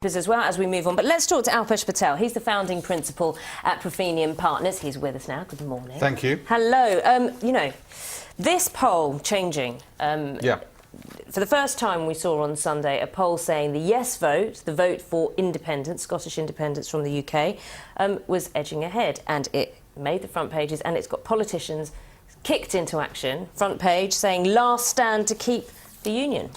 As well as we move on. But let's talk to Alpesh Patel. He's the founding principal at Profenium Partners. He's with us now. Good morning. Thank you. Hello. This poll changing. Yeah. For the first time, we saw on Sunday a poll saying the yes vote, the vote for independence, Scottish independence from the UK, was edging ahead. And it made the front pages, and it's got politicians kicked into action. Front page saying last stand to keep the union.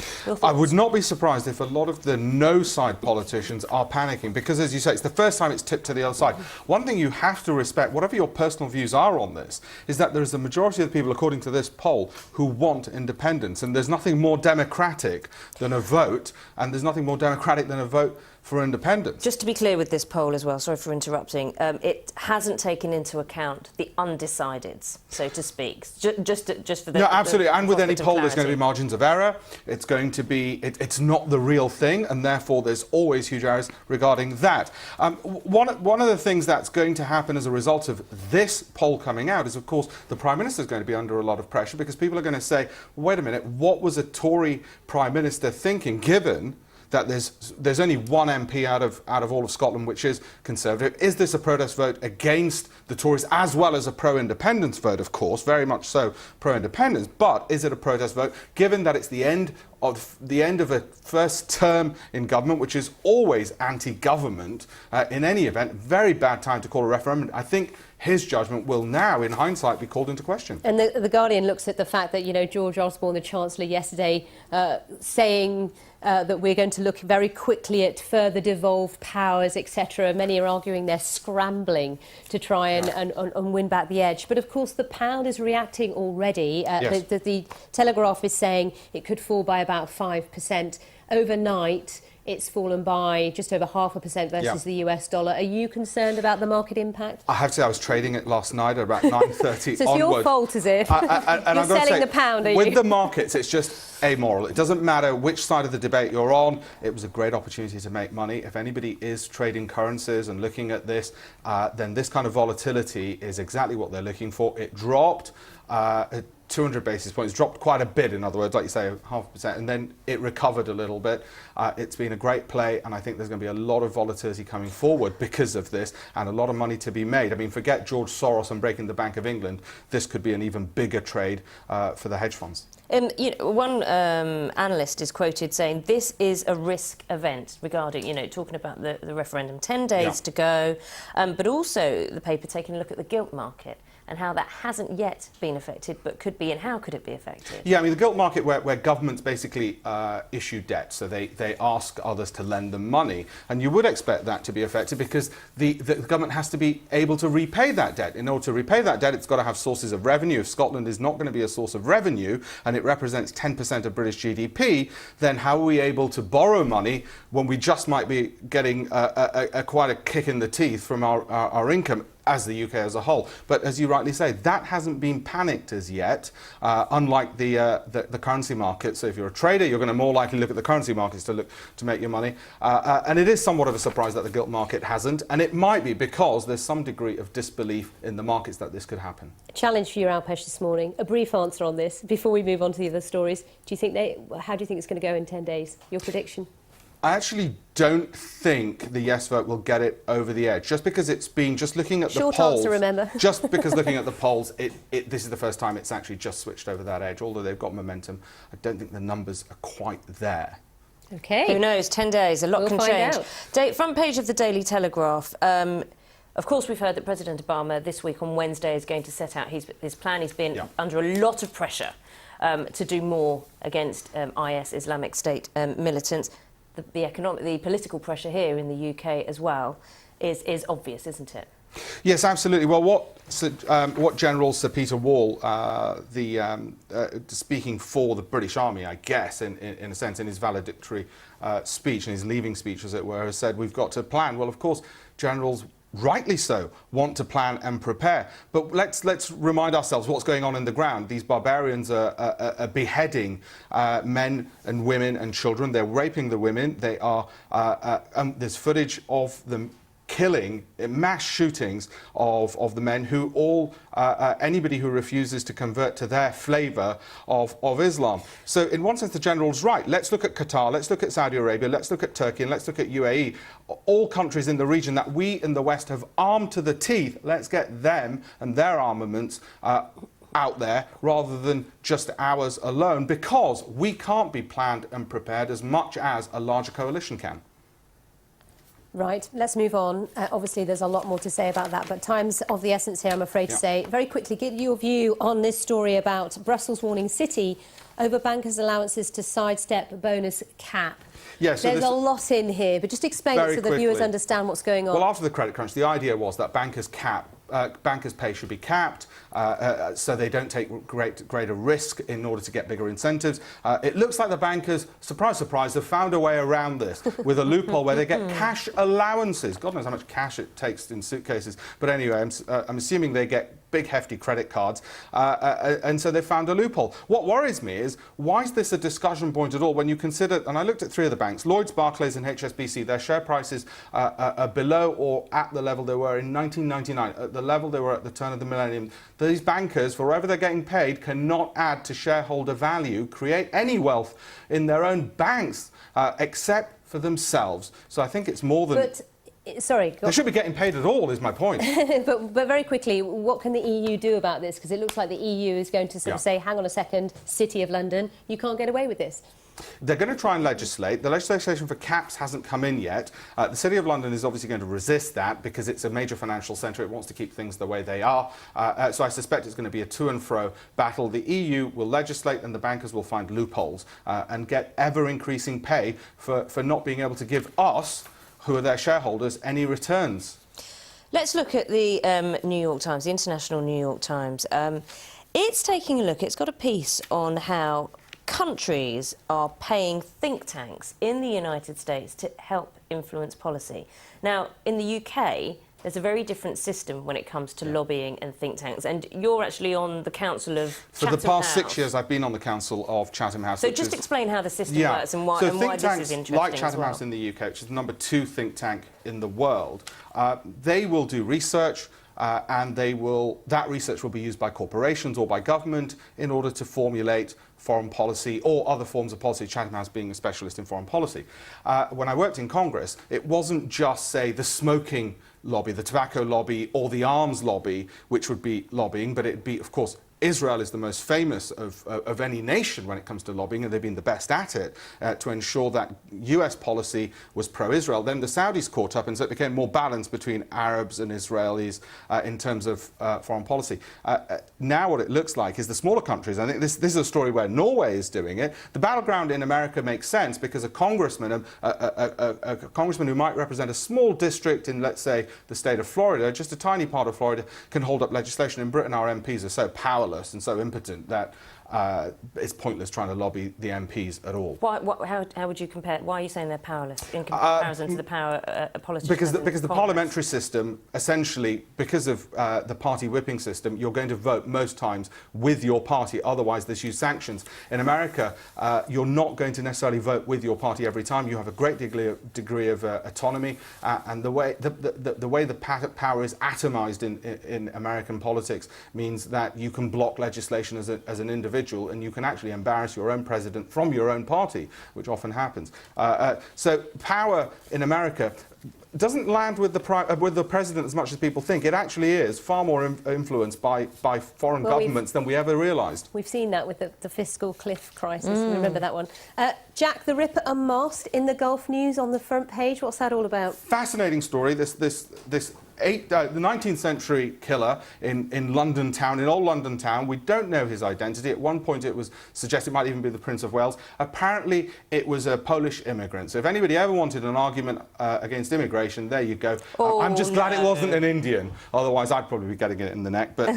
I would not be surprised if a lot of the no-side politicians are panicking because, as you say, it's the first time it's tipped to the other side. One thing you have to respect, whatever your personal views are on this, is that there is a majority of the people, according to this poll, who want independence. And there's nothing more democratic than a vote, and there's nothing more democratic than a vote for independence. Just to be clear with this poll as well, sorry for interrupting, it hasn't taken into account the undecideds, so to speak. Just for the... No, absolutely, and with any poll clarity. there's going to be margins of error. It's going to be... it's not the real thing, and therefore there's always huge errors regarding that. One of the things that's going to happen as a result of this poll coming out is, of course, the Prime Minister is going to be under a lot of pressure because people are going to say, wait a minute, what was a Tory Prime Minister thinking, given that there's only one MP out of all of Scotland which is Conservative? Is this a protest vote against the Tories as well as a pro-independence vote? Of course, very much so pro-independence, but is it a protest vote given that it's the end of a first term in government, which is always anti-government in any event? Very bad time to call a referendum. I think his judgment will now, in hindsight, be called into question. And the Guardian looks at the fact that, George Osborne, the Chancellor, yesterday saying that we're going to look very quickly at further devolved powers, etc. Many are arguing they're scrambling to try and win back the edge. But, of course, the pound is reacting already. Yes. The Telegraph is saying it could fall by about 5%. Overnight, it's fallen by just over 0.5% versus the US dollar. Are you concerned about the market impact? I have to say I was trading it last night at about 9:30 So it's your fault, is it? You're selling the pound, are you? With the markets, it's just amoral. It doesn't matter which side of the debate you're on. It was a great opportunity to make money. If anybody is trading currencies and looking at this, then this kind of volatility is exactly what they're looking for. It dropped 200 basis points, dropped quite a bit, in other words, like you say, 0.5%, and then it recovered a little bit. It's been a great play, and I think there's going to be a lot of volatility coming forward because of this, and a lot of money to be made. I mean, forget George Soros and breaking the Bank of England. This could be an even bigger trade for the hedge funds. One analyst is quoted saying this is a risk event regarding, talking about the referendum, 10 days to go, but also the paper taking a look at the gilt market and how that hasn't yet been affected, but could be, and how could it be affected? Yeah, I mean, the gilt market where governments basically issue debt, so they ask others to lend them money, and you would expect that to be affected because the government has to be able to repay that debt. In order to repay that debt, it's got to have sources of revenue. If Scotland is not going to be a source of revenue, and it represents 10% of British GDP, then how are we able to borrow money when we just might be getting quite a kick in the teeth from our income as the UK as a whole? But as you rightly say, that hasn't been panicked as yet, unlike the currency market. So if you're a trader, you're going to more likely look at the currency markets to make your money. And it is somewhat of a surprise that the gilt market hasn't, and it might be because there's some degree of disbelief in the markets that this could happen. Challenge for you, Alpesh, this morning. A brief answer on this before we move on to the other stories. How do you think it's going to go in 10 days? Your prediction? I actually don't think the yes vote will get it over the edge, just because it's been, just looking at the polls... Short answer, remember. Just because looking at the polls, this is the first time it's actually just switched over that edge. Although they've got momentum, I don't think the numbers are quite there. OK. Who knows? 10 days, a lot can change. Front page of the Daily Telegraph. Of course, we've heard that President Obama this week on Wednesday is going to set out his plan. He's been under a lot of pressure to do more against IS, Islamic State militants. The political pressure here in the UK as well is obvious, isn't it? Yes, absolutely. Well, what General Sir Peter Wall, speaking for the British Army, I guess, in a sense, in his valedictory speech, in his leaving speech, as it were, has said, we've got to plan. Well, of course, generals, rightly so, want to plan and prepare. But let's remind ourselves what's going on in the ground. These barbarians are beheading men and women and children. They're raping the women. They are. There's footage of them killing, mass shootings of the men who all, anybody who refuses to convert to their flavour of Islam. So in one sense the general's right. Let's look at Qatar, let's look at Saudi Arabia, let's look at Turkey, and let's look at UAE. All countries in the region that we in the West have armed to the teeth. Let's get them and their armaments out there rather than just ours alone, because we can't be planned and prepared as much as a larger coalition can. Right, let's move on. Obviously, there's a lot more to say about that, but time's of the essence here, I'm afraid to say. Very quickly, give your view on this story about Brussels warning City over bankers' allowances to sidestep bonus cap. Yeah, so there's a lot in here, but just explain it so the viewers understand what's going on. Well, after the credit crunch, the idea was that bankers' pay should be capped so they don't take greater risk in order to get bigger incentives. It looks like the bankers, surprise, surprise, have found a way around this with a loophole where they get cash allowances. God knows how much cash it takes in suitcases. But anyway, I'm assuming they get big, hefty credit cards, and so they found a loophole. What worries me is, why is this a discussion point at all when you consider, and I looked at 3 of the banks, Lloyds, Barclays and HSBC, their share prices are below or at the level they were in 1999, at the level they were at the turn of the millennium. These bankers, for whatever they're getting paid, cannot add to shareholder value, create any wealth in their own banks, except for themselves. So I think it's more than... Sorry. They should be getting paid at all, is my point. but very quickly, what can the EU do about this? Because it looks like the EU is going to sort of say, hang on a second, City of London, you can't get away with this. They're going to try and legislate. The legislation for caps hasn't come in yet. The City of London is obviously going to resist that because it's a major financial centre. It wants to keep things the way they are. So I suspect it's going to be a to and fro battle. The EU will legislate and the bankers will find loopholes and get ever-increasing pay for not being able to give us, who are their shareholders, any returns. Let's look at the New York Times, the International New York Times. It's taking a look, it's got a piece on how countries are paying think tanks in the United States to help influence policy. Now, in the UK, there's a very different system when it comes to lobbying and think tanks, and you're actually on the council of Chatham House. For the past 6 years, I've been on the council of Chatham House. So just explain how the system works and why, this is interesting like Chatham House in the UK, which is the number 2 think tank in the world, they will do research, and that research will be used by corporations or by government in order to formulate foreign policy or other forms of policy, Chatham House being a specialist in foreign policy. When I worked in Congress, it wasn't just, say, the smoking lobby, the tobacco lobby or the arms lobby, which would be lobbying, but it'd be, of course, Israel is the most famous of any nation when it comes to lobbying, and they've been the best at it to ensure that US policy was pro-Israel. Then the Saudis caught up, and so it became more balanced between Arabs and Israelis in terms of foreign policy. Now what it looks like is the smaller countries, I think this is a story where Norway is doing it. The battleground in America makes sense because a congressman who might represent a small district in, let's say, the state of Florida, just a tiny part of Florida, can hold up legislation. In Britain, our MPs are so powerless and so impotent that it's pointless trying to lobby the MPs at all. How would you compare? Why are you saying they're powerless in comparison to the power politicians? Because the parliamentary system, essentially, because of the party whipping system, you're going to vote most times with your party. Otherwise, there's huge sanctions. In America, you're not going to necessarily vote with your party every time. You have a great degree of autonomy, and the way the power is atomized in American politics means that you can block legislation as an individual, and you can actually embarrass your own president from your own party, which often happens. So power in America doesn't land with the president as much as people think. It actually is far more influenced by foreign governments than we ever realised. We've seen that with the fiscal cliff crisis. Remember that one. Jack the Ripper unmasked in the Gulf News on the front page. What's that all about? Fascinating story. The 19th century killer in London town, in old London town. We don't know his identity. At one point it was suggested it might even be the Prince of Wales. Apparently it was a Polish immigrant. So if anybody ever wanted an argument against immigration, there you go. I'm just glad it wasn't an Indian. Otherwise I'd probably be getting it in the neck. But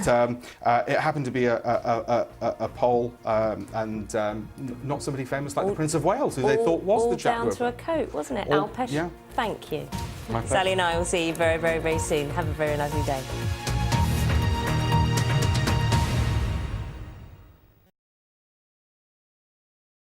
it happened to be a Pole and not somebody famous like the Prince of Wales, who they thought was the Jack the Ripper. All down to a coat, wasn't it? Alpesh? Yeah. Thank you. Sally and I will see you very, very, very soon. Have a very lovely day.